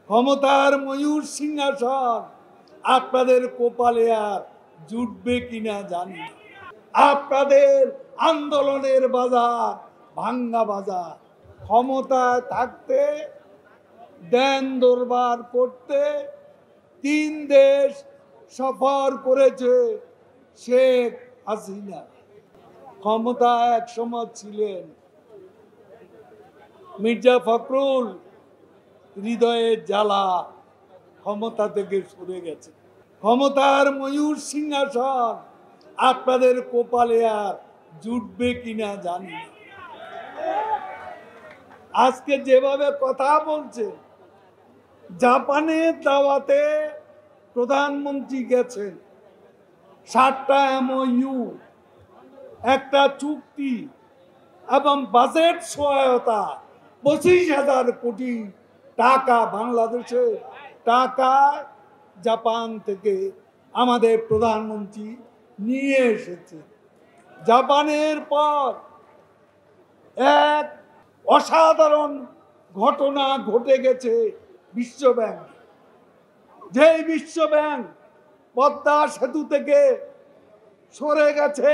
ক্ষমতার ময়ূর সিংহাসন আপনাদের কপালে আর জুটবে কিনা জানি না। আপনাদের আন্দোলনের বাজার ভাঙ্গা বাজার। ক্ষমতায় থাকতে দেন দরবার করতে 3 দেশ সফর করেছে শেখ হাসিনা। ক্ষমতায় এক সময় ছিলেন মির্জা ফখরুল, হৃদয়ের জ্বালা ক্ষমতা থেকে সরে গেছে। ক্ষমতার ময়ূর সিংহাসন আপনাদের কপালে আর জুটবে কিনা জানি না। আজকে যেভাবে কথা বলছে, জাপানের দাওয়াতে প্রধানমন্ত্রী গেছেন, 7টা MOU, একটা চুক্তি এবং বাজেট সহায়তা 25,000 কোটি টাকা বাংলাদেশের টাকা জাপান থেকে আমাদের প্রধানমন্ত্রী নিয়ে এসেছে। জাপানের পর এক অসাধারণ ঘটনা ঘটে গেছে বিশ্ব ব্যাংক। যেই বিশ্ব ব্যাংক পদ্মা সেতু থেকে সরে গেছে,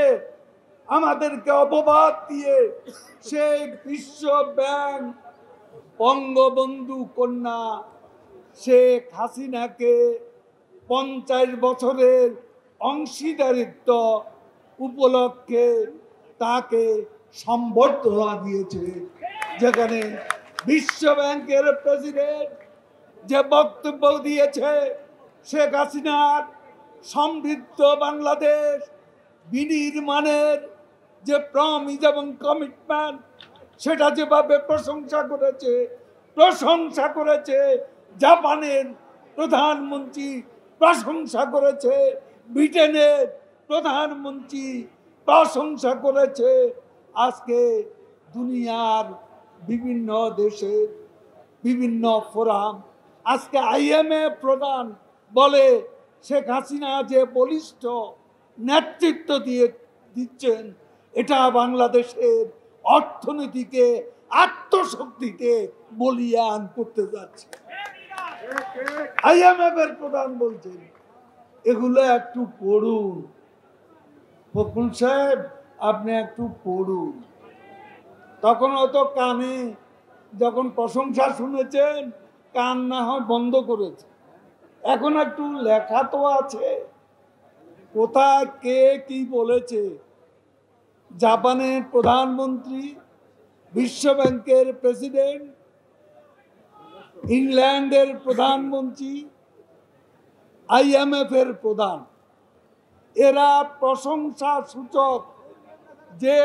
আমাদেরকে অপবাদ দিয়ে সেই বিশ্ব ব্যাংক বঙ্গবন্ধু কন্যা শেখ হাসিনাকে 50 বছরের অংশীদারিত্ব উপলক্ষে তাকে সম্বর্ধনা দিয়েছে, যেখানে বিশ্ব ব্যাংকের প্রেসিডেন্ট যে বক্তব্য দিয়েছে, শেখ হাসিনার সমৃদ্ধ বাংলাদেশ বিনির্মাণের যে প্রমিস এবং কমিটমেন্ট, সেটা যেভাবে প্রশংসা করেছে জাপানের প্রধানমন্ত্রী, প্রশংসা করেছে ব্রিটেনের প্রধানমন্ত্রী, প্রশংসা করেছে আজকে দুনিয়ার বিভিন্ন দেশের বিভিন্ন ফোরাম। আজকে IMF প্রধান বলে শেখ হাসিনা যে বলিষ্ঠ নেতৃত্ব দিচ্ছেন, এটা বাংলাদেশের অর্থনীতিকে আত্মশক্তিতে বলিয়ান করতে যাচ্ছে। IMF এর প্রধান বলছেন এগুলো একটু পড়ুন। ফখরুল সাহেব, আপনি একটু পড়ুন। তখন হয়তো কানে যখন প্রশংসা শুনেছেন, কান না হয় বন্ধ করেছে। এখন একটু লেখা তো আছে, কোথায় কে কি বলেছে। জাপানের প্রধানমন্ত্রী, বিশ্ব ব্যাংকের প্রেসিডেন্ট, ইংল্যান্ডের প্রধানমন্ত্রী, IMF এর প্রধান, এরা প্রশংসা সূচক যে